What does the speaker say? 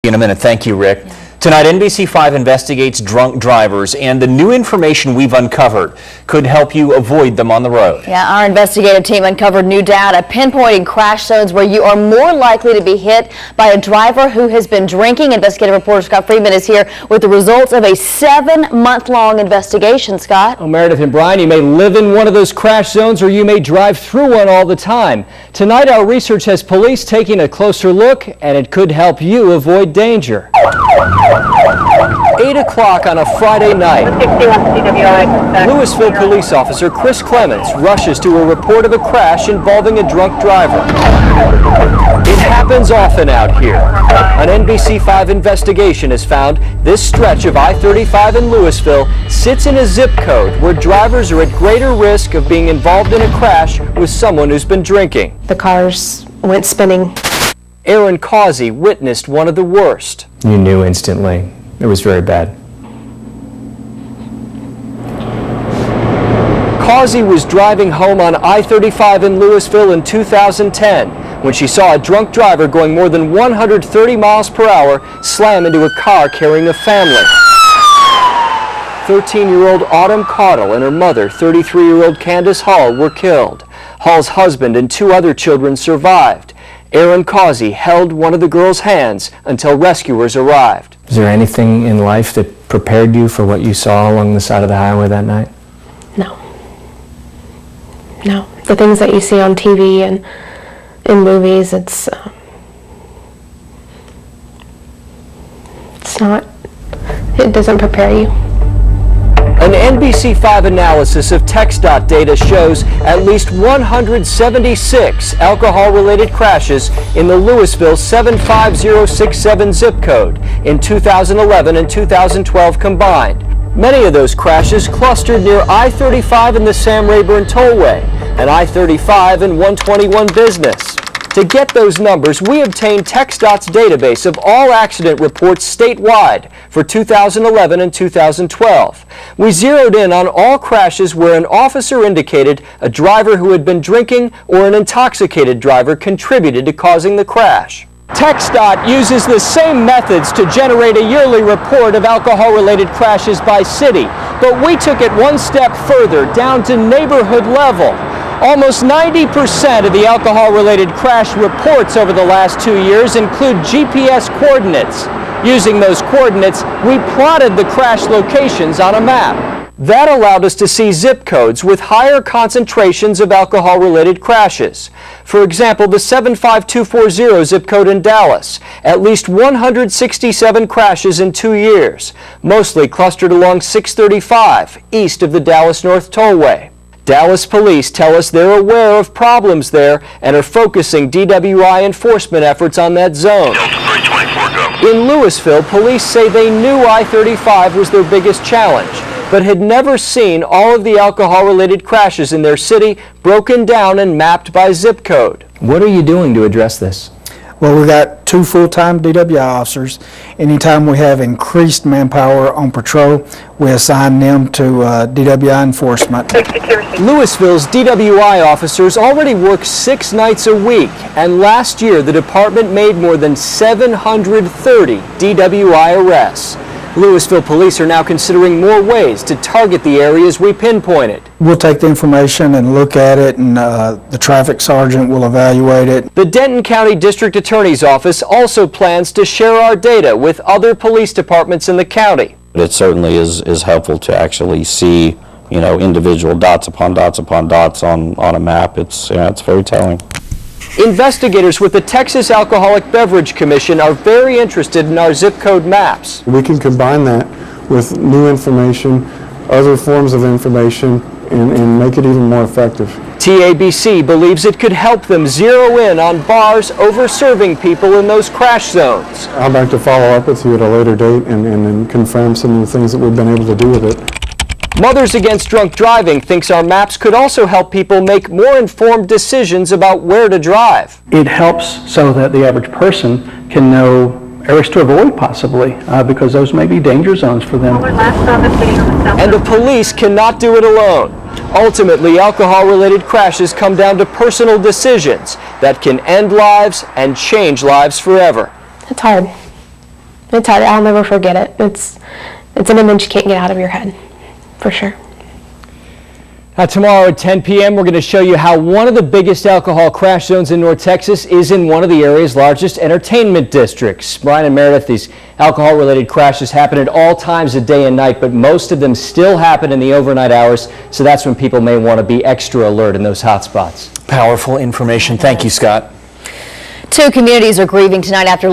In a minute. Thank you, Rick. Tonight, NBC5 investigates drunk drivers, and the new information we've uncovered could help you avoid them on the road. Yeah, our investigative team uncovered new data pinpointing crash zones where you are more likely to be hit by a driver who has been drinking. Investigative reporter Scott Friedman is here with the results of a 7-month-long investigation. Scott? Well, Meredith and Brian, you may live in one of those crash zones or you may drive through one all the time. Tonight, our research has police taking a closer look, and it could help you avoid danger. 8 o'clock on a Friday night. Louisville police officer Chris Clements rushes to a report of a crash involving a drunk driver. It happens often out here. An NBC5 investigation has found this stretch of I-35 in Louisville sits in a zip code where drivers are at greater risk of being involved in a crash with someone who's been drinking. The cars went spinning. Aaron Causey witnessed one of the worst. You knew instantly. It was very bad. Causey was driving home on I-35 in Louisville in 2010 when she saw a drunk driver going more than 130 miles per hour slam into a car carrying a family. 13-year-old Autumn Caudle and her mother, 33-year-old Candace Hall, were killed. Hall's husband and 2 other children survived. Aaron Causey held one of the girls' hands until rescuers arrived. Is there anything in life that prepared you for what you saw along the side of the highway that night? No. No. The things that you see on TV and in movies, it's not, it doesn't prepare you. An NBC5 analysis of TxDOT data shows at least 176 alcohol-related crashes in the Louisville 75067 zip code in 2011 and 2012 combined. Many of those crashes clustered near I-35 and the Sam Rayburn Tollway, and I-35 and 121 Business. To get those numbers, we obtained TxDOT's database of all accident reports statewide for 2011 and 2012. We zeroed in on all crashes where an officer indicated a driver who had been drinking or an intoxicated driver contributed to causing the crash. TxDOT uses the same methods to generate a yearly report of alcohol-related crashes by city, but we took it one step further, down to neighborhood level. Almost 90% of the alcohol-related crash reports over the last 2 years include GPS coordinates. Using those coordinates, we plotted the crash locations on a map. That allowed us to see zip codes with higher concentrations of alcohol-related crashes. For example, the 75240 zip code in Dallas, at least 167 crashes in 2 years, mostly clustered along 635, east of the Dallas North Tollway. Dallas police tell us they're aware of problems there and are focusing DWI enforcement efforts on that zone. In Louisville, police say they knew I-35 was their biggest challenge, but had never seen all of the alcohol-related crashes in their city broken down and mapped by zip code. What are you doing to address this? Well, we got 2 full-time DWI officers. Anytime we have increased manpower on patrol, we assign them to DWI enforcement. Louisville's DWI officers already work 6 nights a week, and last year the department made more than 730 DWI arrests. Louisville police are now considering more ways to target the areas we pinpointed. We'll take the information and look at it, and the traffic sergeant will evaluate it. The Denton County District Attorney's Office also plans to share our data with other police departments in the county. It certainly is helpful to actually see, individual dots upon dots upon dots on a map. It's very telling. Investigators with the Texas Alcoholic Beverage Commission are very interested in our zip code maps. We can combine that with new information, other forms of information, and make it even more effective. TABC believes it could help them zero in on bars over-serving people in those crash zones. I'd like to follow up with you at a later date and confirm some of the things that we've been able to do with it. Mothers Against Drunk Driving thinks our maps could also help people make more informed decisions about where to drive. It helps so that the average person can know areas to avoid possibly, because those may be danger zones for them. And the police cannot do it alone. Ultimately, alcohol-related crashes come down to personal decisions that can end lives and change lives forever. It's hard. It's hard. I'll never forget it. It's an image you can't get out of your head, for sure. Now, tomorrow at 10 p.m., we're going to show you how one of the biggest alcohol crash zones in North Texas is in one of the area's largest entertainment districts. Brian and Meredith, these alcohol-related crashes happen at all times of day and night, but most of them still happen in the overnight hours, so that's when people may want to be extra alert in those hot spots. Powerful information. Thank you, Scott. 2 communities are grieving tonight after